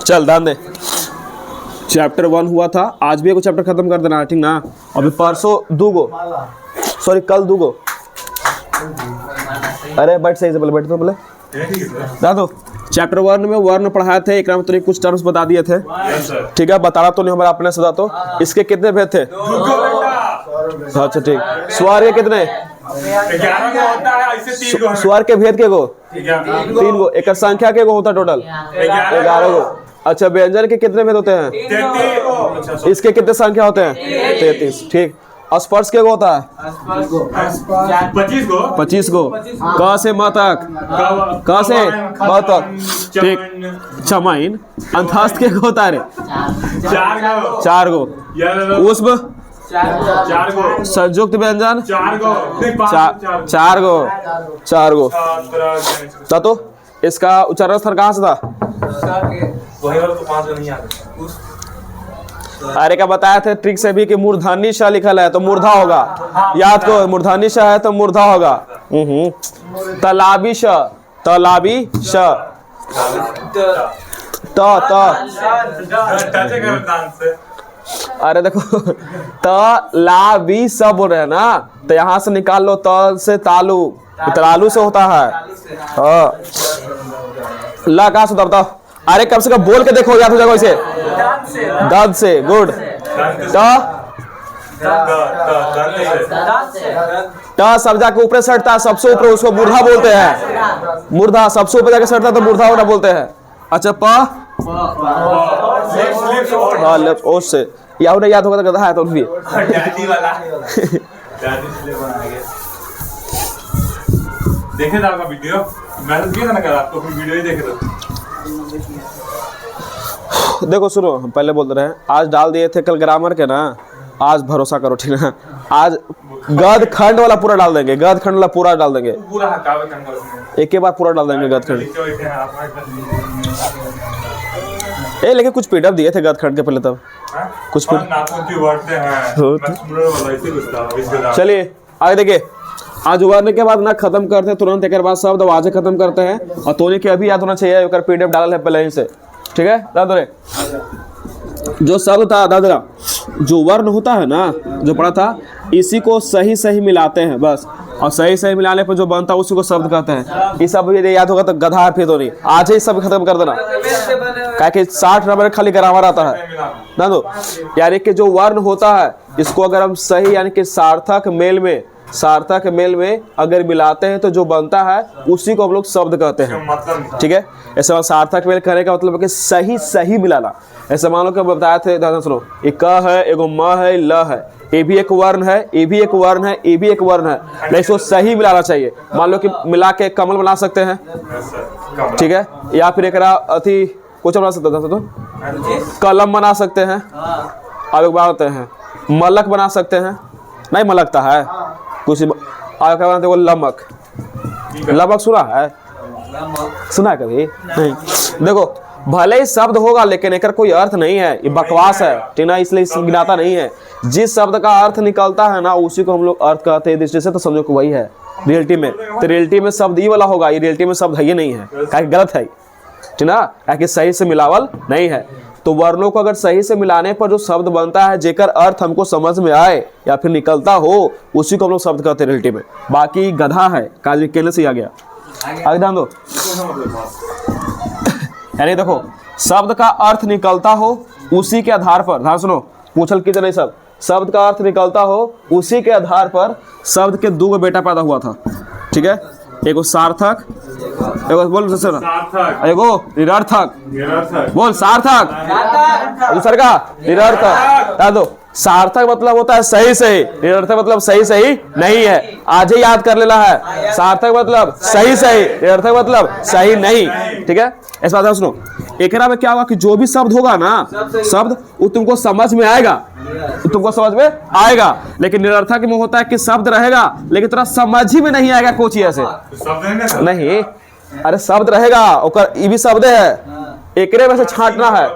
चल ध्यान दे, चैप्टर 1 हुआ था, आज भी एक चैप्टर खत्म कर देना है, ठीक ना। अभी परसों दूगो, सॉरी कल दूगो। अरे बैठ सही से बोले, बैठ तो बोले दादो। चैप्टर 1 में वर्ण पढ़ाए थे, एक में तो कुछ टर्म्स बता दिए थे, ठीक है। बताना तो नहीं हमारा अपने सदा। तो इसके कितने भेद थे? अच्छा ठीक। स्वर के कितने? 11 स्वर के भेद के गो? 3 गो। एक संख्या के गो होता टोटल? 11 गो। अच्छा व्यंजन के कितने भेद होते हैं? 33। इसके कितने संख्या होते हैं? 33। ठीक। स्पर्श के गो होता है? 25 गो। क से म तक? क से ब तक? ठीक। चमाइन। अंतस्थ के गो होता है रे? 4 गो। उष्म? 4 गो। संयुक्त व्यंजन? 4 गो। 4 गो। 4 गो। तो इसका उच्चारण स्थल कहाँ से था? अरे क्या बताया थे ट्रिक से भी कि मूर्धन्य श लिखल है तो मूर्धा होगा, याद करो। मूर्धन्य श है तो मूर्धा होगा। तलाबी श, तलाबी श, अरे देखो तलाबी स बोल रहे हैं ना, तो यहाँ से निकाल लो त से तालु, तलालू से होता है। हाँ ला कहाँ से बताओ? अरे कम से कम बोल के देखो, याद हो जाएगा इसे। दंत से। गुड। ट सब जाके ऊपर सटता है, सबसे ऊपर उसको मूर्धा बोलते हैं। मूर्धा सबसे ऊपर जाके सटता है तो मूर्धा होना बोलते हैं। अच्छा प ओस से याद होगा तो गधा है तो भी। देखे था आपका वीडियो, मैंने किया था ना कल आपको, वीडियो ही देखे थे। देखो सुनो, हम पहले बोल रहे हैं, आज डाल दिए थे कल ग्रामर के ना, आज भरोसा करो ठीक ना। आज गद खंड वाला पूरा डाल देंगे, गद खंड वाला पूरा डाल देंगे, एक ही बार पूरा डाल देंगे गद खंड। लेकिन कुछ पीडीएफ दिए थे गद खंड के पहले, तब कुछ चलिए आगे देखिए। आज उबारने के बाद ना खत्म करते हैं तुरंत, एक बाद शब्द आवाजें खत्म करते हैं। और तोने के अभी याद होना चाहिए, पीडीएफ डाला है पहले ही से, ठीक है। दादो रे जो शब्द था, दादरा जो वर्ण होता है ना, जो पढ़ा था, इसी को सही सही मिलाते हैं बस। और सही सही मिलाने पर जो बनता है उसी को शब्द कहते हैं। ये सब याद होगा तो गधा है फिर तो नहीं, आज ही सब खत्म कर देना, क्या 60 नंबर खाली ग्रामर आता है ना। दो यानी कि जो वर्ण होता है इसको अगर हम सही यानी कि सार्थक मेल में अगर मिलाते हैं तो जो बनता है उसी को हम लोग शब्द कहते हैं, ठीक है। ऐसे सार्थक मेल करने का मतलब है कि सही सही मिलाना। ऐसे मान लो कि बताए थे, दादा सुनो, एक क है, एगो म है, ल है, ये भी एक वर्ण है, ये भी एक वर्ण है, ये भी एक वर्ण है, लेकिन इसको सही मिलाना चाहिए। मान लो कि मिला के कमल बना सकते हैं, ठीक है, या फिर एक अथी कुछ बना सकते हैं, तो कलम बना सकते हैं। अब एक बात हैं, मलक बना सकते हैं, नहीं मलकता है कुछ, आगे क्या बनाते हैं वो लमक। लमक सुना है? सुना कभी नहीं। देखो भले ही शब्द होगा लेकिन एक कोई अर्थ नहीं है, ये बकवास है, ठीक ना, इसलिए गिनाता नहीं है। जिस शब्द का अर्थ निकलता है ना उसी को हम लोग अर्थ कहते हैं, दृष्टि से तो समझो कि वही है रियलिटी में। तो रियलिटी में शब्द ये वाला होगा, ये रियलिटी में शब्द है ही नहीं है, क्या गलत है, ठीक ना, क्या सही से मिलावल नहीं है। तो वर्णों को अगर सही से मिलाने पर जो शब्द बनता है, जेकर अर्थ हमको समझ में आए या फिर निकलता हो, उसी को हम लोग शब्द कहते हैं रियलिटी में। बाकी गधा है काज कहने से आ गया। आगे ध्यान दो, यानी देखो शब्द का अर्थ निकलता हो उसी के आधार पर, ध्यान सुनो, पूछल की नहीं, सब शब्द का अर्थ निकलता हो उसी के आधार पर शब्द के दो बेटा पैदा हुआ था, ठीक है। एगो सार्थक, एगो बोल सार्थक, एगो निरर्थक, बोल सार्थक, दूसरा का निरर्थक। याद दो, सार्थक मतलब होता है सही सही, निरर्थक मतलब सही सही नहीं है, आज ही याद कर लेना है। सार्थक मतलब सही सही, निरर्थक मतलब सही नहीं, ठीक है। इस बात सुनो, एक में क्या होगा कि जो भी शब्द होगा ना, शब्द वो तुमको समझ में आएगा, लेकिन निरर्थक में होता है कि शब्द रहेगा लेकिन तेरा समझ ही में नहीं आएगा कोई चीज ऐसे नहीं। अरे शब्द रहेगा, ओकर ये भी शब्द है, एकरे में से छांटना है,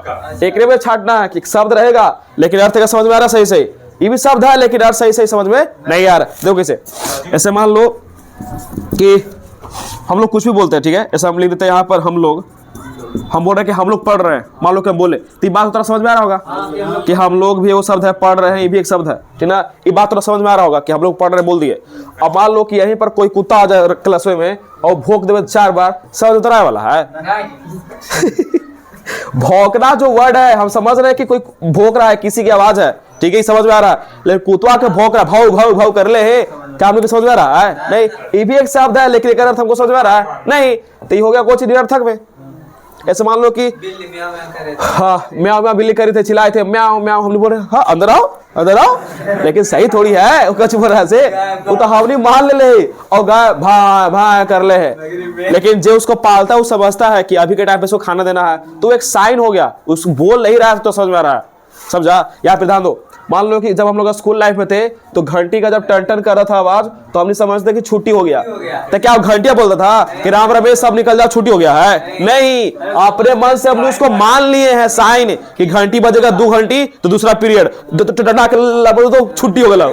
एकरे में छांटना है कि शब्द रहेगा लेकिन अर्थ का समझ में आ रहा सही सही, ये भी शब्द है लेकिन अर्थ सही सही समझ में नहीं आ रहा। देखो कैसे, ऐसे मान लो कि हम लोग कुछ भी बोलते हैं, ठीक है, ऐसा हम लिख देते हैं यहाँ पर, हम लोग हम बोल रहे हैं कि हम लोग पढ़ रहे हैं, मान लो कि हम बोले तो ये बात थोड़ा समझ में आ रहा होगा कि हम लोग भी वो शब्द है, पढ़ रहे हैं ये भी एक शब्द है, ठीक ना। ये बात थोड़ा समझ में आ रहा होगा कि हम लोग पढ़ रहे हैं बोल दिए। अब मान लो कि यहीं पर कोई कुत्ता आ जाए क्लास में और भौंक देवे 4 बार, समझ उतर आने वाला है? भौंकना जो वर्ड है, हम समझ रहे हैं कि कोई भौंक रहा है, किसी की आवाज है, ठीक है, समझ में आ रहा है। लेकिन कुत्ता के भौंक रहा, भाव भाव भाव कर ले है, क्या हम लोग समझ में आ रहा है? नहीं, ये भी एक शब्द है लेकिन एक अर्थ हमको समझ में आ रहा है नहीं। तो ये हो गया कुछ निरर्थक में। ऐसे मान लो कि हाँ म्याओ म्याओ बिल्ली करी थे, चिल्लाए थे म्याओ म्याओ, हमने बोले हाँ अंदर आओ अंदर आओ, लेकिन सही थोड़ी है कछ बोल रहा से, वो तो हमने मान ले और गाय भा भा कर ले है। लेकिन जो उसको पालता है वो समझता है कि अभी के टाइम पे उसको खाना देना है, तो एक साइन हो गया, उस बोल नहीं रहा है तो समझ में आ रहा है, समझा। या फिर ध्यान दो, मान लो कि जब हम लोग स्कूल लाइफ में थे तो घंटी का जब टन टन कर रहा था आवाज, तो हमने समझते कि छुट्टी हो गया, तो क्या घंटिया बोलता था कि राम रमेश सब निकल जाओ छुट्टी हो गया है? नहीं, अपने मन से हमने उसको मान लिए हैं साइन कि घंटी बजेगा 2 घंटी तो दूसरा पीरियड तो छुट्टी हो गया।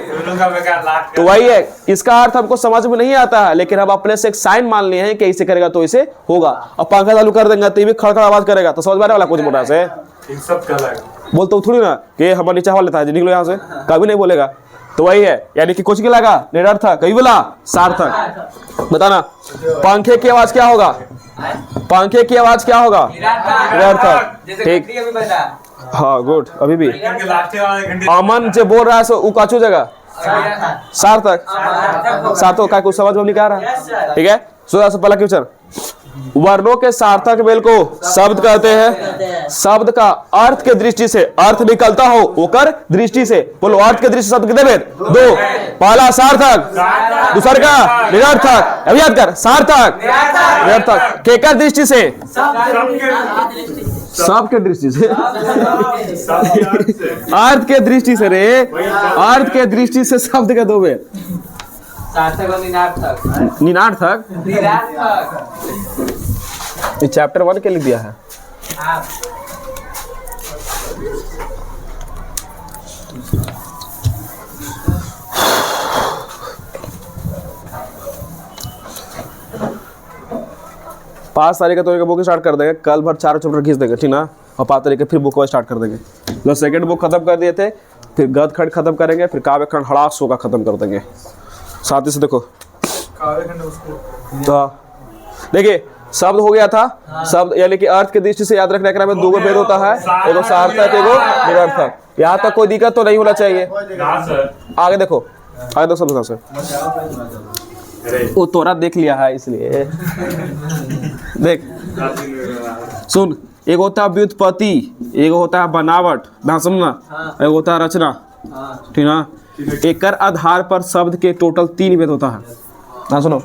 तो वही है, इसका अर्थ हमको समझ में नहीं आता है, लेकिन हम अपने से एक साइन मान लिए हैं कि ऐसे करेगा तो ऐसे होगा। अब पंखा चालू कर देंगे तो भी खड़खड़ आवाज करेगा, तो समझ में आने वाला कुछ मोटा से बोलते थोड़ी ना कि हमारा नीचा हवा लेता है निकलो यहाँ से, कभी नहीं बोलेगा। तो वही है, यानी कि कुछ की लगा निरर्थक, कभी बोला सार्थक। बताना पंखे की आवाज क्या होगा? पंखे की आवाज क्या होगा? निरर्थक। ठीक, हाँ गुड। अभी भी अमन जो बोल रहा है वो काचू जगह सार्थक, सार्थक का कुछ समझ में नहीं आ रहा, ठीक है। सो पहला क्वेश्चन, वर्णों के सार्थक मेल को शब्द कहते हैं। शब्द का अर्थ के दृष्टि से अर्थ निकलता हो ओकर दृष्टि से, बोलो अर्थ के दृष्टि से शब्द कितने भेद? 2। पहला सार्थक, दूसरा का निरर्थक। अब याद कर, सार्थक निरर्थक केकर दृष्टि से? सबके दृष्टि से, अर्थ के दृष्टि से रे, अर्थ के दृष्टि से शब्द के 2 भेद, सार्थक और निरार्थक। निरार्थक ये चैप्टर 1 के लिख दिया है। पाँच तारीख का तो एक बुक स्टार्ट कर देंगे, कल भर 4 चैप्टर खींच देंगे, ठीक ना। और 5 तारीख फिर बुक स्टार्ट कर देंगे। जो सेकंड बुक खत्म कर दिए थे, फिर गद खंड खत्म करेंगे, फिर काव्य खंड हड़ास होगा खत्म कर देंगे। साथ ही से देखो तो देखिए शब्द हो गया था, शब्द यानी कि अर्थ की दृष्टि से याद रखने में 2 भेद होता है, एगो सार्थक एगो निरर्थक। यहाँ तक कोई दिक्कत तो नहीं होना चाहिए। आगे देखो, आगे देखो सब से वो तोरा देख लिया है इसलिए देख सुन, एक होता है व्युत्पत्ति, एक होता है बनावट, ना समझना, एक होता है रचना, ठीक ना। एक आधार पर शब्द के टोटल 3 भेद होता है, ना सुनो।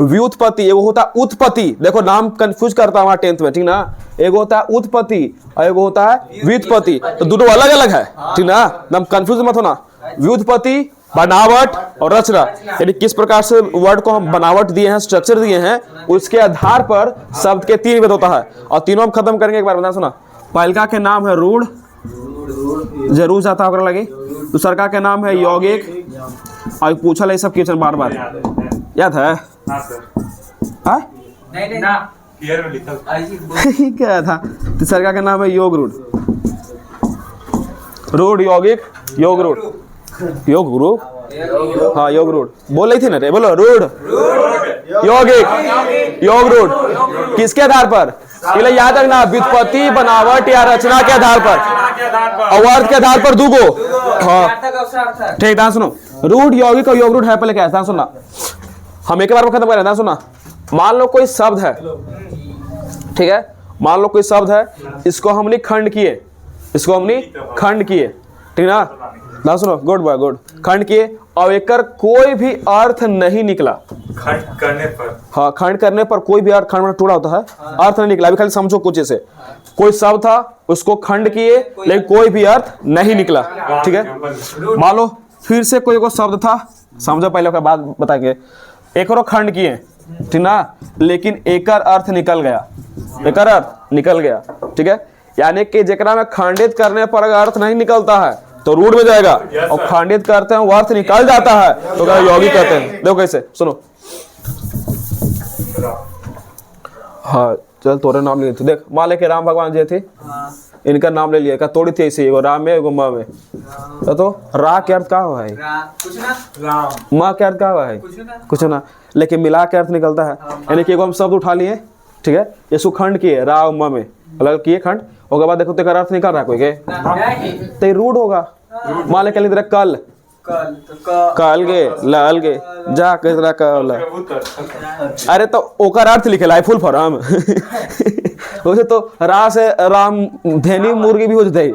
व्युत्पत्ति, एगो होता है उत्पत्ति, देखो नाम कंफ्यूज करता हूँ 10th में, ठीक ना। एगो होता है उत्पत्ति और एगो होता है व्युत्पत्ति, तो दोनों अलग अलग है, ठीक ना। नाम कंफ्यूज मत होना। व्युत्पत्ति, बनावट और रचना, यानी किस प्रकार से वर्ड को हम बनावट दिए हैं, स्ट्रक्चर दिए हैं, उसके आधार पर शब्द के 3 भेद होता है। और तीनों हम खत्म करेंगे, एक बार बता सुना। पहलका के नाम है रूढ़, जरूर जाता होगा लगे। दूसरा के नाम है यौगिक, और पूछा ले सब क्वेश्चन बार बार याद है? क्या था? तीसरा का नाम है योग रूढ़, रूढ़ यौगिक योग रूढ़, योग गुरु, हाँ योग रूढ़ बोल रही थी ना रे, बोलो रूढ़ यौगिक योग रूढ़। किसके आधार पर? याद रखना, व्युत्पत्ति, बनावट या रचना के आधार पर, अर्थ के आधार पर 2 गो। हाँ ठीक है, सुनो। रूढ़ यौगिक और योग रूढ़ है, पहले क्या है सुना, हम एक बार में खत्म कर रहे हैं, सुना। मान लो कोई शब्द है, ठीक है, मान लो कोई शब्द है, इसको हमने खंड किए, इसको हमने खंड किए, ठीक ना। ना सुनो, गुड बॉय गुड। खंड किए और एक कोई भी अर्थ नहीं निकला, खंड करने पर, हाँ खंड करने पर कोई भी अर्थ, खंड में टूटा होता है, अर्थ नहीं निकला। अभी खाली समझो कुछ ऐसे, कोई शब्द था उसको खंड किए लेकिन कोई भी अर्थ नहीं निकला, ठीक है। मान लो फिर से कोई को शब्द था, समझो पहले का बात बताएंगे। एक और खंड किए, ठीक ना, लेकिन एक अर्थ निकल गया, एक अर्थ निकल गया, ठीक है। यानी कि जेकरा में खंडित करने पर अगर अर्थ नहीं निकलता है तो रूढ़ में जाएगा, और खंडित करते हैं वो अर्थ निकल जाता है तो यौगिक कहते हैं। देखो कैसे, सुनो। हाँ चल तोरे नाम ले, देख मान ले के राम भगवान जी थे, हाँ इनका नाम ले लिया, का तोड़ी थी ऐसे, एगो राम में एगो माँ में, तो रा के अर्थ का हुआ है, कुछ ना राम माँ के अर्थ का हुआ है, कुछ ना लेकिन मिला के अर्थ निकलता है। यानी कि एगो हम शब्द उठा लिए, ठीक है, इसको खंड किए रा और माँ में अलग किए खंड, उसके बाद देखो तेरा अर्थ निकल रहा है कोई के, नहीं तो रूढ़ होगा। मान ले कल कल कल तो कल गे लाल गे जा कह कल, कबूतर अरे तो ओकर अर्थ लिखे लाई फुल फॉर्म वैसे तो रा से राम धेनी मुर्गी भी हो जाते,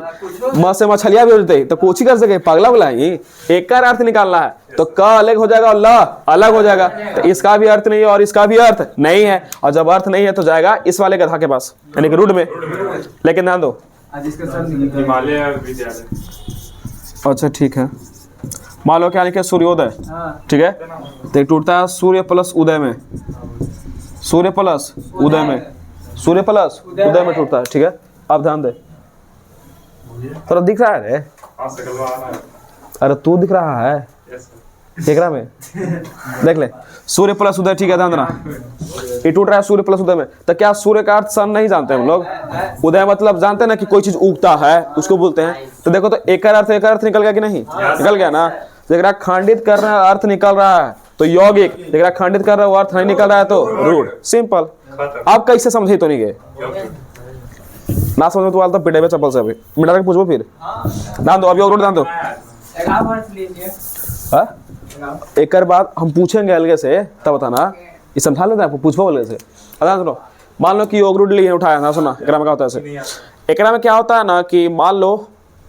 म से मछलिया भी हो जाते, तो कोची कर सके पागला बुला एक का अर्थ निकालना है, तो क अलग हो जाएगा और ल अलग हो जाएगा, तो इसका भी अर्थ नहीं है और इसका भी अर्थ नहीं है, और जब अर्थ नहीं है तो जाएगा इस वाले गधा के पास, यानी कि रूढ़ में। लेकिन ध्यान दो, आज इसका सब निकल हिमालय विद्यालय। अच्छा ठीक है, मान लो क्या लिखे सूर्योदय, हाँ ठीक है, तो एक टूटता है सूर्य प्लस उदय में, सूर्य प्लस उदय में, सूर्य प्लस उदय में टूटता है, ठीक है। अब ध्यान दे, थोड़ा दिख रहा है रे, हाँ सकल आ रहा है। अरे तू दिख रहा है यस सर। केकरा में, देख ले सूर्य प्लस उदय, ठीक है ध्यान देना, ये टूट रहा है सूर्य प्लस उदय में, तो क्या सूर्य का अर्थ सन नहीं जानते हम लोग, उदय मतलब जानते हैं ना कि कोई चीज उगता है उसको बोलते हैं, तो देखो तो एक अर्थ निकल गया कि नहीं, निकल गया ना, जरा खंडित कर रहा है अर्थ निकल रहा है तो यौगिक, जरा खंडित कर रहा है वो अर्थ नहीं निकल रहा है तो रूढ़, सिंपल। आप कैसे समझे तो नहीं गए, ना समझ में तो वाला तो पिटे चप्पल से, अभी मिटा के पूछो फिर, ध्यान दो अभी और ध्यान दो। एक आप वर्ष लीजिए हाँ? एक बाद हम पूछेंगे अलग से तब बताना, ये समझा लेते हैं आपको, पूछो अलग से। अदा सुनो, मान लो कि योग रूढ़ लिए उठाया ना, सुना एकरा में क्या होता है ऐसे, एकरा में क्या होता है ना कि मान लो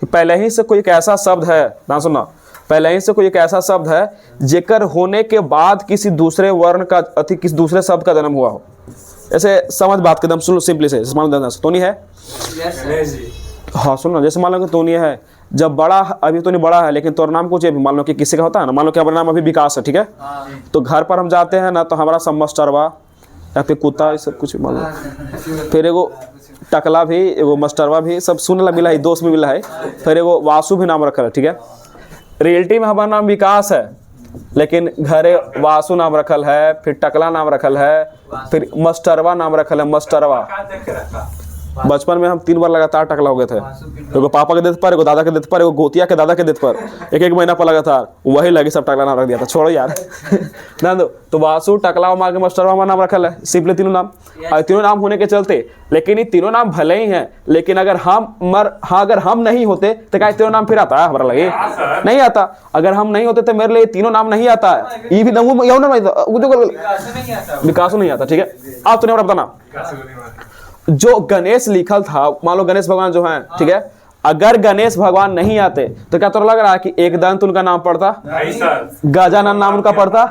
कि पहले ही से कोई एक ऐसा शब्द है ना, सुना पहले ही से कोई एक ऐसा शब्द है जेकर होने के बाद किसी दूसरे वर्ण का अति किसी दूसरे शब्द का जन्म हुआ हो, ऐसे समझ बात के दम सुन सिंपली से, मान लो तोनी है, हाँ सुनो, जैसे मान लो कि तोनी है, जब बड़ा अभी तो नहीं बड़ा है लेकिन तोर नाम कुछ है, मान लो कि किसी का होता है ना, मान लो कि हमारा नाम अभी विकास है, ठीक है, तो घर पर हम जाते हैं ना तो हमारा सब मस्टरवा या फिर कुत्ता ये सब कुछ मान लो, फिर एगो टकला भी एगो मस्टरवा भी सब सुने ला मिला है, दोस्त भी मिला है, फिर एगो वासु भी नाम रखल है, ठीक है। रियलिटी में हमारा नाम विकास है लेकिन घरे वासु नाम रखल है, फिर टकला नाम रखल है, फिर मस्टरवा नाम रखल है, मस्टरवा। बचपन में हम 3 बार लगातार टकला हो गए थे, एगो पापा के देत पर, एगो दादा के देत पर, एगो गोतिया के दादा के देत पर, एक महीना पर लगातार वही लगे सब टकला नाम रख दिया था, छोड़ो यार ध्यान दो। तो वासु टकला मार के मस्टरवा नाम रखल है, सिंपली तीनों नाम, और तीनों नाम होने के चलते, लेकिन ये तीनों नाम भले ही हैं, लेकिन अगर हम नहीं होते तो क्या तीनों नाम फिर आता है हमारा लगे, नहीं आता। अगर हम नहीं होते तो मेरे लिए तीनों नाम नहीं आता है, ये भी विकास नहीं आता, ठीक है। अब तूने बताना, जो गणेश लिखल था, मान लो गणेश भगवान जो हैं, ठीक है, अगर गणेश भगवान नहीं आते तो क्या तो लग रहा है कि एक दंत उनका नाम पड़ता, नहीं सर, गजानन नाम उनका पड़ता,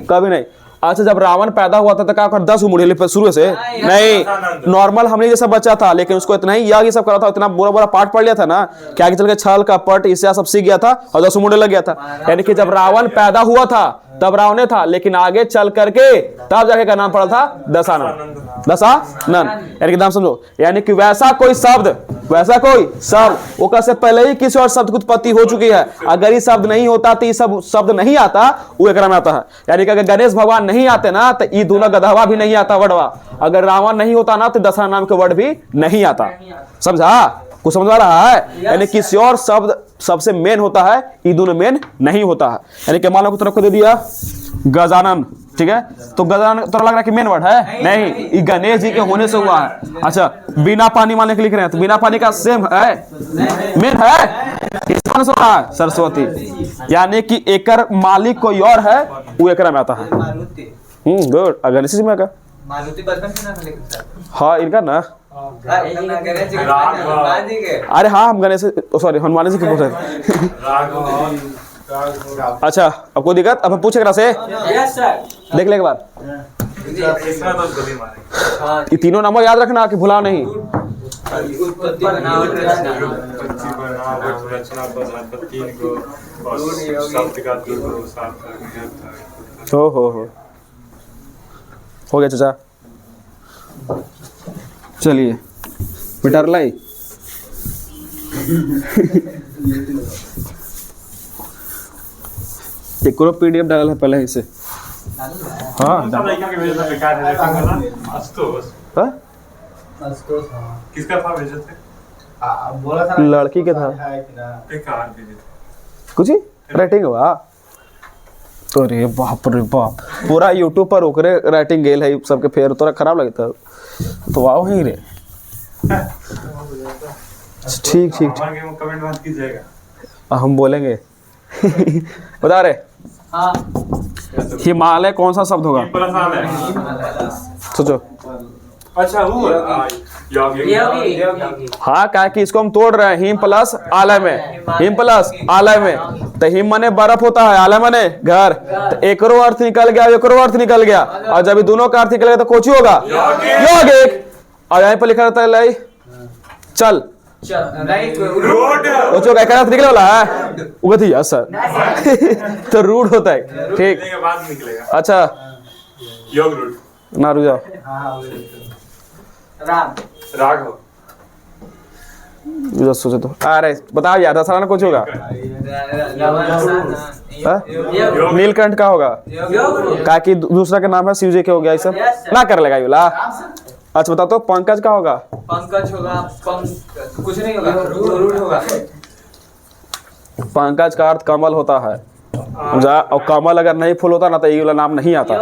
कभी नहीं। अच्छा जब रावण पैदा हुआ था तो क्या 10 मुड़े शुरू से नहीं, नॉर्मल हमने जैसा बच्चा था, लेकिन उसको इतना ही याग ये सब करा था, इतना बुरा बुरा पाठ पढ़ लिया था ना कि आगे चल के छल कपट इससे सब सीख गया था और 10 मुड़े लग गया था। यानी कि जब रावण पैदा हुआ था तब रावण था, लेकिन आगे चल करके तब जाके का नाम पड़ा था दशानन, दशानन, यानी कि नाम समझो, यानी कि वैसा कोई शब्द वो कैसे पहले ही किसी और शब्द की उत्पत्ति हो चुकी है, अगर ये शब्द नहीं होता तो ये सब शब्द नहीं आता, वो एकरा में आता है। यानी कि अगर गणेश भगवान नहीं आते ना तो ये दोनों गधवा भी नहीं आता वर्डवा, अगर रावण नहीं होता ना तो दशहरा नाम के वर्ड भी नहीं आता, समझा, कुछ समझ आ रहा है। यानी किसी और शब्द सबसे मेन होता है, ये दोनों मेन नहीं होता है। यानी कि मान लो तरफ को दे दिया गजानन, ठीक है, तो गजानन तो लग रहा है कि मेन वर्ड है, नहीं, ये गणेश जी के होने से हुआ है। अच्छा बिना पानी माने के लिख रहे हैं, तो बिना पानी का सेम है, मेन है, किसमें से रहा है, सरस्वती, यानी कि एकर मालिक कोई और है, वो एकरा में आता है। गुड, गणेश जी में का मारुति बचपन से ना लेकिन सर, हाँ इनका ना, गणेश जी के अरे हाँ हम गणेश सॉरी हनुमान जी के बोल रहे थे अच्छा अब कोई दिक्कत, अब पूछे से यस सर, देख ले एक बार, इसमें तो गोली मारे। ये तीनों नंबर याद रखना कि भुला नहीं। उत्पत्ति बनावट रचना, बनावट रचना पर 3 को और शब्द का 2 को साथ करके हो गया चाचा, चलिए बेटा लाई एक करो PDF डाला है पहले इसे, हाँ सब लड़कियों के वजह से बेकार है, आज तो हाँ? किसका था भेजे थे? बोला था लड़की के था एक कार भेजे थे। कुछ ही राइटिंग हुआ। अरे बाप रे बाप, पूरा यूट्यूब पर ओकरे राइटिंग गेल है सबके, फेर तोरा खराब लगता तो आओ ही रे। ठीक ठीक हमारे गेम में कमेंट मत कीजिएगा। हम बोलेंगे। बता रहे हाँ हिमालय कौन सा शब्द होगा? प्लस आल है। सोचो। अच्छा वो योगी योगी हाँ क्या कि इसको हम तोड़ रहे हैं, हिम प्लस आलय में, हिम प्लस आलय में। तो हिम माने बर्फ होता है, आलय माने घर। तो एकरो अर्थ निकल गया, एकरो अर्थ निकल गया, और जब ये दोनों का अर्थ निकल गया तो कोची होगा? यौगिक। और यहाँ पे लिखा रहता है लाई चल, रोड सोचो क्या अर्थ निकले वाला है? उगत ही यस सर। तो रूड होता है, ठीक। के बाद निकलेगा अच्छा योग रूट। ना रुक जाओ, राम राघव इधर सोचो तो। अरे बताओ यार, दशहरा कुछ होगा? हाँ? नीलकंठ का होगा, का कि दूसरा का नाम है शिव जी के हो गया, ये सब ना कर लेगा ये वाला। अच्छा बताओ तो पंकज का होगा? पंकज होगा, कुछ नहीं होगा, रूट होगा। पंकज का अर्थ कमल होता है, समझा? और कमल अगर नहीं फूल होता ना तो ये वाला नाम नहीं आता,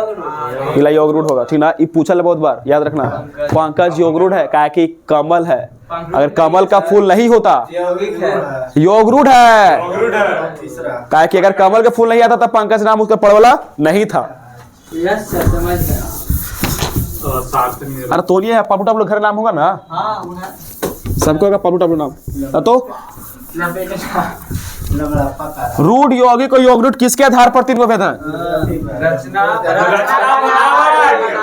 ये योगरूट होगा, ठीक ना? ये पूछा ले बहुत बार, याद रखना। पंकज योगरूट है, क्या कि कमल है। अगर कमल का फूल नहीं होता यौगिक है, योगरूट है, रूट है। क्या कि अगर कमल का फूल नहीं आता तब पंकज नाम उसका पड़वाला नहीं था। यस सर समझ गया। साथ में अरे तो ये पप्पू टापू घर नाम होगा ना, हाँ उन्हें सबको होगा पप्पू टापू नाम। तो रूट यौगिक और योगरूट किसके आधार पर तीन भेद है? रचना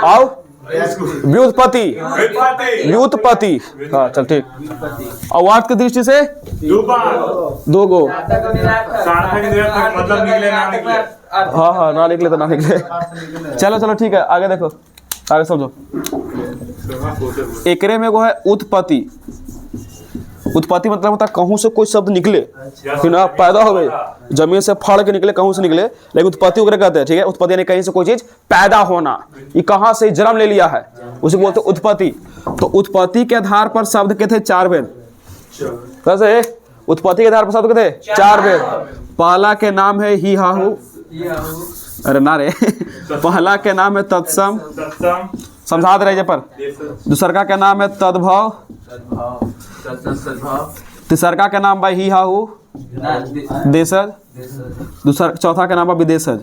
आओ व्युत्पत्ति, व्युत्पत्ति व्युत्पत्ति। हाँ चल ठीक। और अर्थ की दृष्टि से दो गो। सार्थक निरर्थक मतलब निकले ना निकले। हाँ हाँ ना निकले तो ना निकले। चलो चलो ठीक है, आगे देखो, आगे समझो। एकरे में वो है उत्पत्ति। उत्पत्ति मतलब होता है कहूं से कोई शब्द निकले, कि ना पैदा हो गए, जमीन से फाड़ के निकले, कहूं से निकले, लेकिन उत्पत्ति वगैरह कहते हैं, ठीक है? उत्पत्ति यानी कहीं से कोई चीज पैदा होना, ये कहां से जन्म ले लिया है, उसे बोलते हैं उत्पत्ति। तो उत्पत्ति के आधार पर शब्द के थे चार भेद। कैसे? उत्पत्ति के आधार पर शब्द के थे चार भेद। पहला के नाम है ही हाहू, अरे ना रे। पहला के नाम है तत्सम, सत्सम समझा दे रहे पर। दूसरा का नाम है तद्भव, तीसरा का नाम है ही हाहू देशज, दूसरा चौथा का नाम है विदेशज।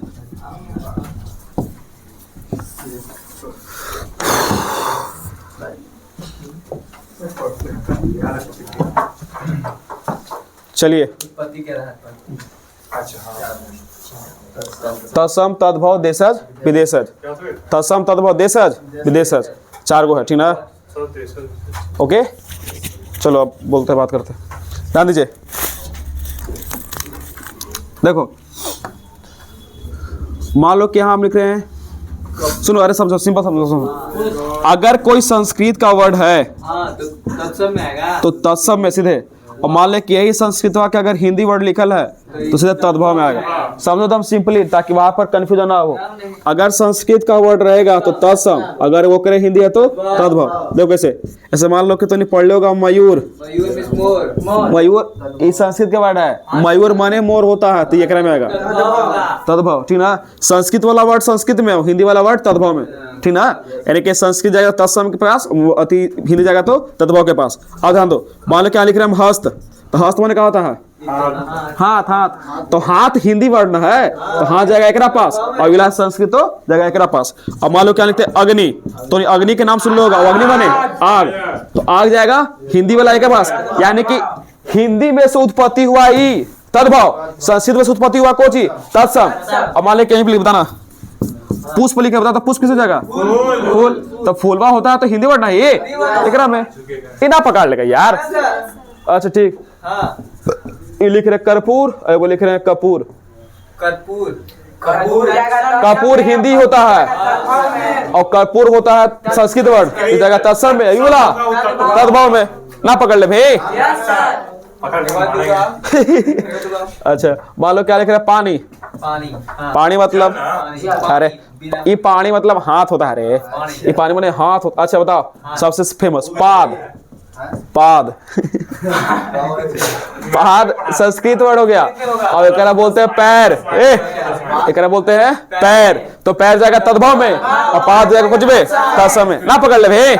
चलिए उत्पत्ति के आधार पर। अच्छा तत्सम तद्भव देशज विदेशज, क्या तो तत्सम तद्भव देशज विदेशज, चार गो है, ठीक ना? सब देश ओके चलो अब बोलते हैं, बात करते हैं। ध्यान दीजिए, देखो मान लो कि यहाँ हम लिख रहे हैं, सुनो, अरे समझो, सिंपल समझो, सुनो। अगर कोई संस्कृत का वर्ड है हाँ तो तत्सम में आएगा। तो तत्सम में सीधे, और मान ले कि यही संस्कृत वाक्य अगर हिंदी वर्ड लिखल है तो सीधे तद्भव में आएगा। समझो तो हम सिंपली, ताकि वहां पर कंफ्यूजन ना हो। अगर संस्कृत का वर्ड रहेगा तो तत्सम, अगर वो करे हिंदी है तो तद्भव। देखो कैसे, ऐसे मान लो कि तो नहीं पढ़ लोगा मयूर, मयूर मींस मोर, मोर मयूर ये संस्कृत का वर्ड है, मयूर माने मोर होता है, तो ये एकरा में आएगा तद्भव, ठीक ना? संस्कृत वाला वर्ड संस्कृत में, हिंदी वाला वर्ड तद्भव में, ठीक ना? यानी कि संस्कृत जाएगा तत्सम के पास, अति हिंदी जाएगा तो तद्भव के पास। अब ध्यान दो, मान लो क्या लिख रहे हैं हम हस्त, तो हस्त माने क्या होता है? हाथ, हाथ। तो हाथ हिंदी वर्ड ना है, तो हाथ जाएगा एकरा पास, और विलास संस्कृत तो जाएगा एकरा पास। अब मान लो क्या लिखते हैं अग्नि, तो अग्नि के नाम सुन लो होगा, वो अग्नि माने आग, तो आग जाएगा हिंदी वाला के पास। यानी कि हिंदी में से उत्पत्ति हुआ ई तद्भव, संस्कृत में से उत्पत्ति हुआ कोची तत्सम। अब मान लो कहीं भी बताना, पुष्प लिखे बता, तो पुष्प किस जाएगा? फूल। तो फूलवा होता है तो हिंदी वर्ड ना ये एकरा में, इना पकड़ लेगा यार। अच्छा ठीक, ये लिख रहे कर्पूर, और वो लिख रहे हैं कपूर। कर्पूर, कपूर हिंदी होता है, और कर्पूर होता है संस्कृत वर्ड, इस जगह तत्सम में, ये बोला तद्भव में, ना पकड़ ले भाई। पकड़ के बाद मारेंगे। दूंगा। अच्छा मान लो क्या लिख रहा है, पानी। पानी। हाँ। पानी मतलब पानी। अरे बिना- ये पानी मतलब हाथ होता है रे, ये पानी माने हाथ होता। अच्छा बताओ सबसे फेमस पाद। पाद पाद संस्कृत वर्ड हो गया। और एकरा बोलते हैं पैर। एकरा बोलते हैं पैर। तो पैर जाएगा तद्भव में और पाद जाएगा कुछ में तत्सम में। ना पकड़ ले भाई।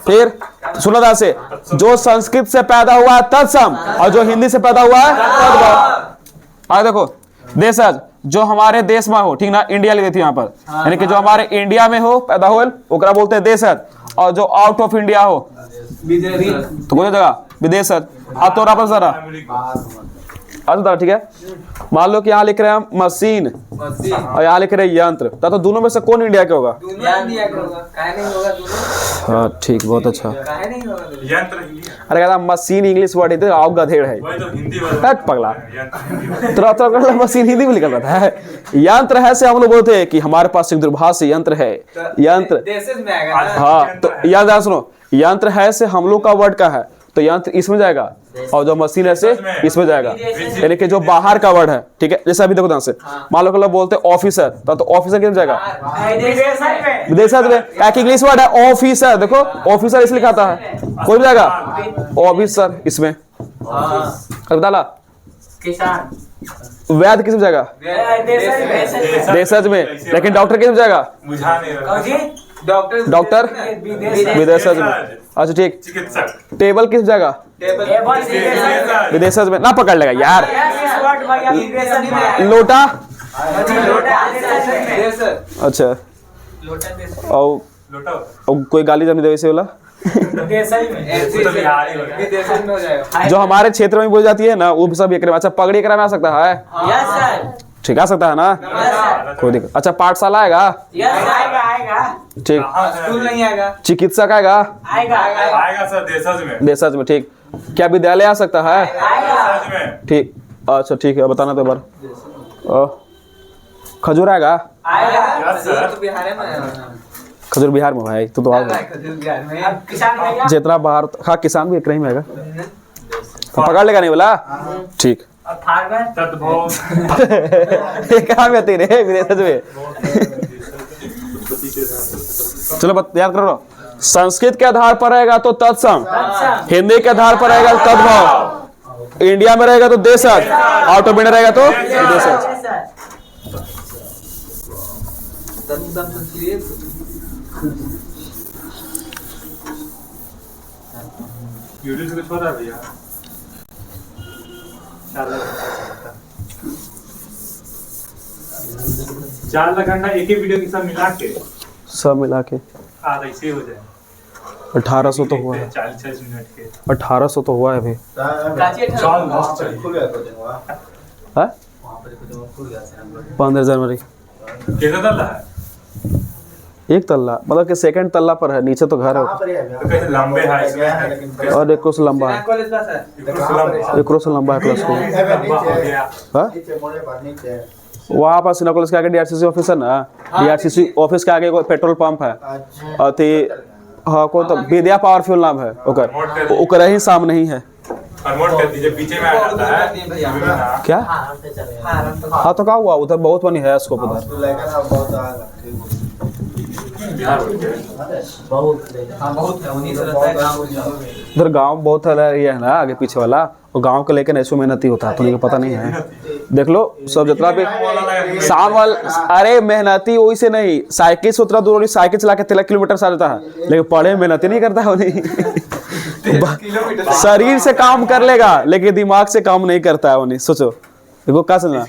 फिर सुनो ध्यान से, जो संस्कृत से पैदा हुआ है तत्सम और जो हिंदी से पैदा हुआ है तद्भव। आगे देखो देशज, जो हमारे देश में हो, ठीक ना, इंडिया लिखी थी यहाँ पर, यानी कि जो हमारे इंडिया में हो पैदा हो ओकरा बोलते हैं देशज। और जो आउट ऑफ इंडिया हो तो कोई जगह विदेशज। अब तो वापस जरा अच्छा ठीक है। मान लो कि यहाँ लिख रहे हैं मशीन और यहाँ लिख रहे हैं यंत्र, तो दोनों में से कौन इंडिया के होगा? हाँ ठीक, बहुत अच्छा। यंत्र हिंदी है। अरे कहता मशीन इंग्लिश वर्ड है, आओ गधेड़ है वही तो हिंदी वाला हट पगला। यंत्र हिंदी तरह तरह का मशीन हिंदी में निकल रहा है। यंत्र है से हम लोग बोलते हैं कि हमारे पास एक दूरभाष यंत्र है। यंत्र हाँ, तो याद है सुनो, यंत्र है से हम लोग का वर्ड का है, तो यंत्र इसमें जाएगा और जो मशीन है से इसमें जाएगा, यानी कि जो बाहर का वर्ड है। ठीक है, जैसे अभी देखो ध्यान से, मान लो लोग बोलते हैं ऑफिसर, तो ऑफिसर किस जाएगा? विदेशज में। क्या इंग्लिश वर्ड है ऑफिसर, देखो ऑफिसर इसलिए खाता है, कोई भी जाएगा ऑफिसर इसमें। डाला वैद्य किस में जाएगा? देशज में। लेकिन डॉक्टर किस में जाएगा? बुझा नहीं रहा। डॉक्टर विदेशज में। अच्छा ठीक, चिकित्सक टेबल किस जगह? विदेशज में। ना पकड़ लेगा यार। लोटा अच्छा, और लोटा कोई गाली जब नहीं दे वैसे वाला तो बिहारी हो गया। जो हमारे क्षेत्र में बोली जाती है ना, वो भी सब एक। अच्छा पगड़ी एकरा में आ सकता है? ठीक आ सकता है ना, कोई दिक्कत। अच्छा पाठशाला आएगा? ठीक। स्कूल नहीं आएगा। चिकित्सक आएगा? आएगा सर देशज में। देशज देशज में। ठीक। क्या विद्यालय आ सकता है? में। ठीक। अच्छा ठीक है, बताना तो बार। खजूर आएगा? Yes sir. खजूर बिहार में भाई, तो आ जितना बाहर। हाँ किसान भी एक में आएगा, तो पकड़ लेगा नहीं बोला? ठीक। तद्भव कहाँ में तेरे विदेशज में? चलो याद करो, संस्कृत के आधार पर रहेगा तो तत्सम, हिंदी के आधार पर रहेगा तो तद्भव, इंडिया में रहेगा तो देशज, आउट ऑफ इंडिया रहेगा तो विदेशज। यूट्यूब से कुछ हो रहा है भैया? चार घंटा एक ही वीडियो के साथ मिला के सब मिला के आधा ऐसे हो जाए। 1800 तो हुआ है। 40-40 मिनट के 1800 तो हुआ है अभी। चल मस्त हाँ? 15 जनवरी। कैसा चल रहा है? एक तल्ला मतलब कि सेकंड तल्ला पर है, नीचे तो घर है। तो कैसे लंबे है इसमें? और एक से लंबा है, एक से लंबा है क्लास को। लंबा हो गया। हाँ? वहाँ पर सिना कॉलेज के आगे डीआरसीसी ऑफिस है ना, डीआरसीसी ऑफिस के आगे पेट्रोल पंप है। और हाँ को तो विद्या पावर फ्यूल नाम है ओकर ही सामने ही है। कन्वर्ट कर दीजिए, पीछे में आ जाता है क्या? हाँ तो क्या हुआ, उधर बहुत बनी है स्कोप उधर। उधर गांव बहुत है ना आगे पीछे वाला, और गांव को लेकर ऐसे मेहनती होता है, तो उन्हें पता नहीं है। देख लो सब जितना भी शाम वाल, अरे मेहनती वही से नहीं, साइकिल से उतना दूर नहीं, साइकिल चला के 13 किलोमीटर से आ जाता है, लेकिन पढ़े मेहनती नहीं करता है उन्हें। शरीर से काम कर लेगा लेकिन दिमाग से काम नहीं करता है उन्हें। सोचो देखो क्या समझना,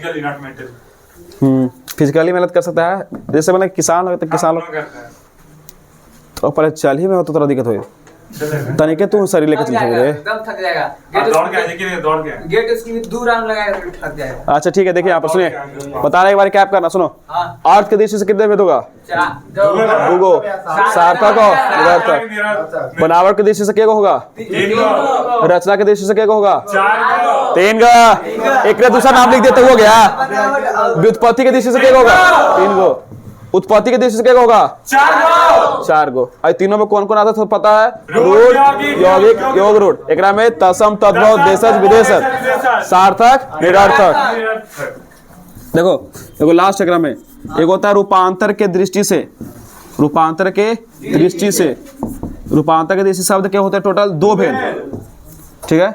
फिजिकली मेहनत कर सकता है। जैसे मैंने किसान हो तो किसान लोग तो पहले चल ही में हो तो थोड़ा दिक्कत हो तनिके तू शरीर लेकर चल रहे एकदम थक जाएगा। दौड़ के गेट उसकी दूर आने लगाएगा तो थक जाएगा। अच्छा ठीक है, देखिए यहाँ पर सुनिए, बताना एक बार क्या करना सुनो। अर्थ के दृष्टि से कितने भेद होगा? दुगो। सार्थक हो निरर्थक। बनावट के दृष्टि से क्या होगा? रचना के दृष्टि से क्या होगा? 3 का। एक दूसरा नाम लिख देते हो गया। व्युत्पत्ति के दृष्टि से क्या होगा? 3 गो। उत्पत्ति के दृष्टि से क्या होगा? 4 गो। और तीनों में कौन कौन आता है पता है? रूढ़, यौगिक, योग रूढ़। एकरा में तत्सम, तद्भव, देशज, विदेशज, सार्थक, निरर्थक। देखो लास्ट एकरा में एक होता है रूपांतर के दृष्टि से। रूपांतर के दृष्टि से शब्द क्या होता है? टोटल 2 भेद, ठीक है?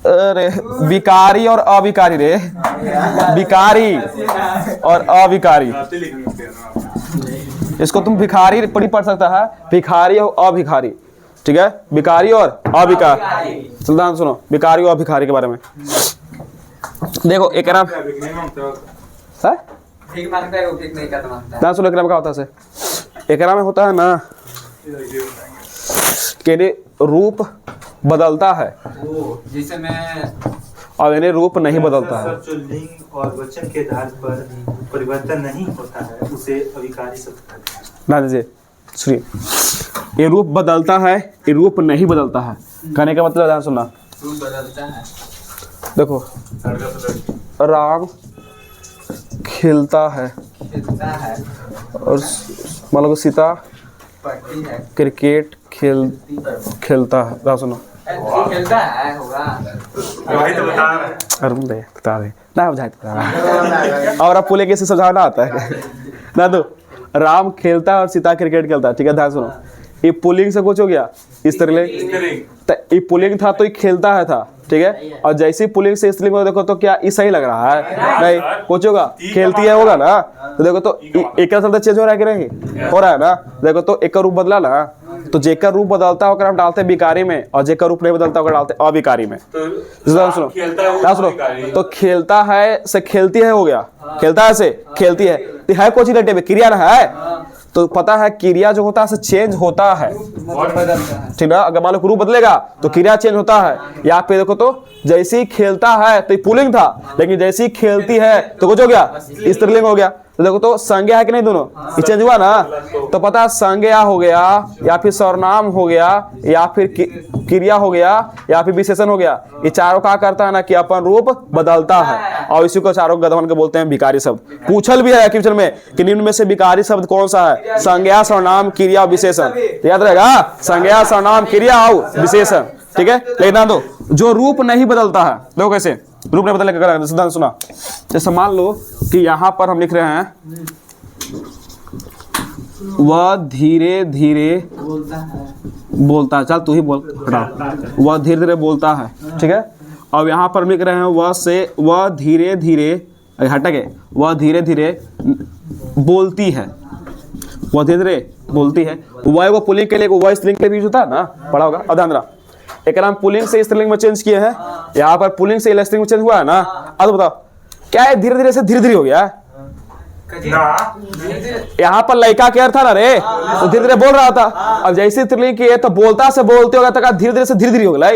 अरे विकारी और अविकारी रे, विकारी और अविकारी। इसको तुम भिखारी पढ़ सकता है, भिखारी और अभिखारी, ठीक है? विकारी और अविकारी। चल ध्यान सुनो विकारी और अभिखारी के बारे में। देखो एक ध्यान सुनो एक क्या होता है? एकरा में होता है ना कि रूप बदलता है जैसे मैं और इन्हें रूप नहीं बदलता है। जो लिंग और वचन के आधार पर परिवर्तन नहीं होता है उसे अविकारी शब्द कहते हैं। ना दीजिए सुनिए, ये रूप बदलता है, ये रूप नहीं बदलता है। कहने का मतलब ध्यान सुनना, रूप बदलता है। देखो राम खिलता है और मान लो सीता पढ़ती है, क्रिकेट खेलता है। ध्यान सुनो, खेलता है होगा। वही तो बता रहे हैं। अरुण दे बता रहे ना बुझाए और अब पुले कैसे समझाना आता है ना। तो राम खेलता है और सीता क्रिकेट खेलता है, ठीक है? ध्यान सुनो, ये पुलिंग से कुछ हो गया स्त्रीलिंग, तो ये पुलिंग था तो ये खेलता है था, ठीक है? और जैसे पुलिंग से स्त्रीलिंग को देखो तो क्या ये सही लग रहा है? नहीं, कुछ होगा खेलती है होगा ना। तो देखो तो एक शब्द चेंज हो रहा है कि नहीं हो रहा है ना? देखो तो एक का रूप बदला ना, तो जेकर रूप बदलता होकर हम डालते हैं विकारी में और जेकर रूप नहीं बदलता होकर डालते हैं अविकारी में। सुनो तो खेलता है से खेलती है हो गया, खेलता है से खेलती है, तो है कुछ ही क्रिया ना है, तो पता है क्रिया जो होता है से चेंज होता है, ठीक ना? अगर मान लो रूप बदलेगा तो क्रिया चेंज होता है। यहाँ पे देखो तो जैसे ही खेलता है तो पुल्लिंग था, लेकिन जैसे ही खेलती है तो कुछ हो गया स्त्रीलिंग हो गया। तो देखो तो संज्ञा है कि नहीं, दोनों ये चेंज हुआ ना। तो पता है संज्ञा हो गया या फिर सर्वनाम हो गया या फिर क्रिया हो गया या फिर विशेषण हो गया, ये चारों क्या करता है ना कि अपन रूप बदलता है, और इसी को चारों गधवन के बोलते हैं विकारी शब्द। पूछल भी है क्वेश्चन में कि निम्न में से विकारी शब्द कौन सा है? संज्ञा, सर्वनाम, क्रिया, विशेषण। याद रहेगा, संज्ञा, सर्वनाम, क्रिया और विशेषण, ठीक है? लेकिन दो जो रूप नहीं बदलता है, देखो कैसे रूप नहीं बदलने सिद्धांत सुना। जैसे मान लो कि यहाँ पर हम लिख रहे हैं वह धीरे धीरे बोलता है। चल तू ही बोल, वह धीरे धीरे बोलता है, ठीक है? अब यहाँ पर लिख रहे हैं वह धीरे धीरे हटके, वह धीरे धीरे बोलती है, वह धीरे धीरे बोलती है। वह वो पुल्लिंग के लिए, वह स्त्रीलिंग के लिए यूज होता है ना, पढ़ा होगा। अब ध्यान रहा, एक नाम पुल्लिंग से स्त्रीलिंग में चेंज किए हैं, यहाँ पर पुल्लिंग से स्त्रीलिंग में चेंज हुआ है ना। अब बताओ क्या है? धीरे धीरे से धीरे धीरे हो गया है। यहाँ पर लड़का क्या था ना रे, तो धीरे धीरे बोल रहा था। अब जैसे स्त्रीलिंग की है तो बोलता से बोलते होगा तो धीरे धीरे से धीरे धीरे हो गया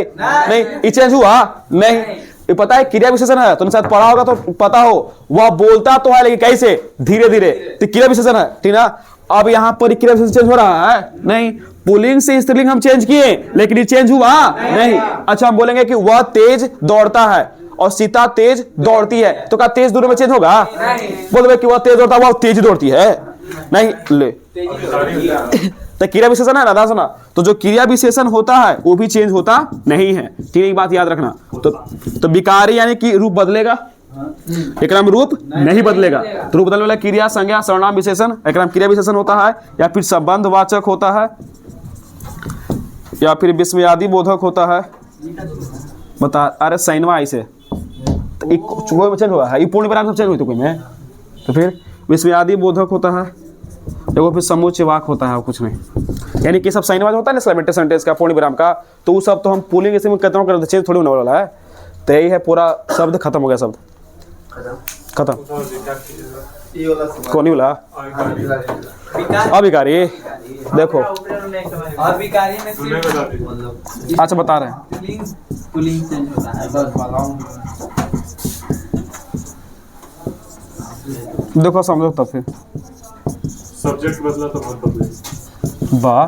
नहीं, ये चेंज हुआ नहीं। ये पता है क्रिया विशेषण है, तुमने शायद पढ़ा होगा तो पता हो, वह बोलता तो है लेकिन कैसे? धीरे धीरे, तो क्रिया विशेषण है, ठीक ना? अब यहाँ पर क्रिया विशेषण चेंज हो रहा है नहीं, पुल्लिंग से स्त्रीलिंग हम चेंज किए लेकिन ये चेंज हुआ नहीं। अच्छा हम बोलेंगे कि वह तेज दौड़ता है और सीता तेज दौड़ती है, तो क्या तेज दोनों में चेंज होगा? बोलोगे कि वह तेज दौड़ता है, वह तेज दौड़ती है नहीं, ले तो क्रिया विशेषण है ना। दादा सुना, तो जो क्रिया विशेषण होता है वो भी चेंज होता नहीं है, ठीक है? एक बात याद रखना। तो विकारी यानी कि रूप बदलेगा, एक नाम रूप नहीं बदलेगा। तो रूप बदलने वाला क्रिया, संज्ञा, सर्वनाम, विशेषण, एक नाम क्रिया विशेषण होता है या फिर संबंधवाचक होता है या फिर विस्मयादि बोधक होता है। बता, अरे सैनवा ऐसे तो चेंज हुआ है, ये पूर्ण विराम सब चेंज हुई तो कोई में, तो फिर विस्मयादि बोधक होता है, देखो फिर समुच्चय वाक होता है, कुछ नहीं। यानी कि सब साइनवाज होता है ना एक्सक्लेमेटरी सेंटेंस का, पूर्ण विराम का, तो वो सब तो हम पुल्लिंग इसी में खत्म कर देते, चेंज थोड़ी होने वाला है। तो यही है, पूरा शब्द खत्म हो गया, शब्द खत्म। कौन बोला? अभिकारी। देखो अभिकारी में सिर्फ अच्छा बता रहे हैं, पुल्लिंग चेंज होता है देखो समझो तब फिर सब्जेक्ट बदला तो बहुत बदले। वाह,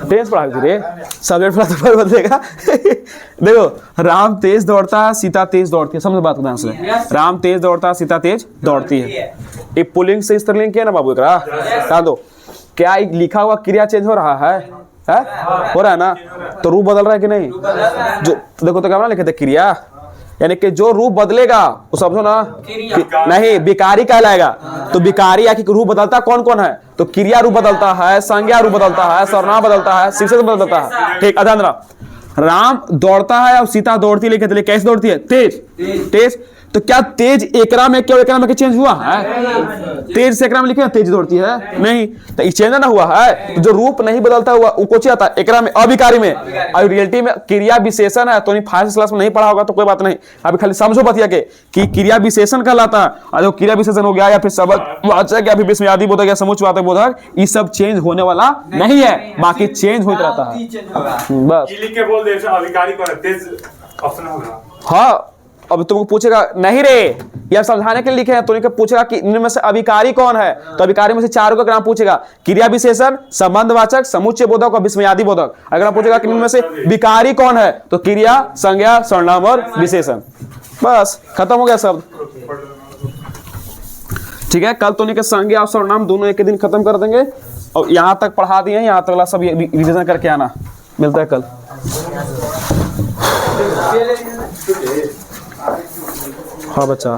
तेज पढ़ा रे, सब्जेक्ट पढ़ा तो बदलेगा। देखो राम तेज दौड़ता है, सीता तेज दौड़ती है, समझ बात को ध्यान से। राम तेज दौड़ता है, सीता तेज दौड़ती है। ये पुल्लिंग से स्त्रीलिंग किया ना बाबू एकरा बता दो। क्या ये लिखा हुआ क्रिया चेंज हो रहा है? हो रहा है ना? तो रूप बदल रहा है कि नहीं? जो देखो तो क्या लिखे थे क्रिया, यानी कि जो रूप बदलेगा वो समझो ना नहीं विकारी कहलाएगा। तो विकारी या कि रूप बदलता कौन कौन है? तो क्रिया रूप बदलता है, संज्ञा रूप बदलता है, सर्वनाम बदलता है, शीर्षक बदलता है। ठीक, ध्यान रहा। राम दौड़ता है और सीता दौड़ती लिखे थे, कैसे दौड़ती है? तेज तेज। तो क्या तेज एकरा में क्यों एकरा में चेंज हुआ है? तेज से एकरा में लिखे तेज दौड़ती है नहीं, तो ये चेंज ना हुआ है। तो जो रूप नहीं बदलता हुआ वो कुछ आता है एकरा में अभिकारी में, और रियलिटी में क्रिया विशेषण है। तो नहीं फास्ट क्लास में नहीं पढ़ा होगा तो कोई बात नहीं, अभी खाली समझो बतिया के कि क्रिया विशेषण कहलाता है। और जो क्रिया विशेषण हो गया या फिर सबक वाचक या फिर विस्मयादि बोधक या समुच्चयवाचक बोधक, ये सब चेंज होने वाला नहीं है, बाकी चेंज होता रहता है बस। ये लिख के बोल दे अधिकारी कौन है, तेज ऑप्शन होगा। हाँ, अब तुमको पूछेगा नहीं रे, ये समझाने के लिए लिखे हैं। तो इनके पूछेगा कि इनमें से अभिकारी कौन है, तो अभिकारी में से चारों का नाम पूछेगा, क्रिया विशेषण, संबंधवाचक, समुच्चय बोधक और विस्मयादि बोधक। अगर पूछेगा कि इनमें से विकारी कौन है, तो क्रिया, संज्ञा, सर्वनाम और विशेषण। बस खत्म हो गया शब्द। ठीक है, कल तो इनके संज्ञा और सर्वनाम दोनों एक दिन खत्म कर देंगे, और यहाँ तक पढ़ा दिए, यहाँ तक सब रिविजन करके आना। मिलता है कल। हाँ बच्चा।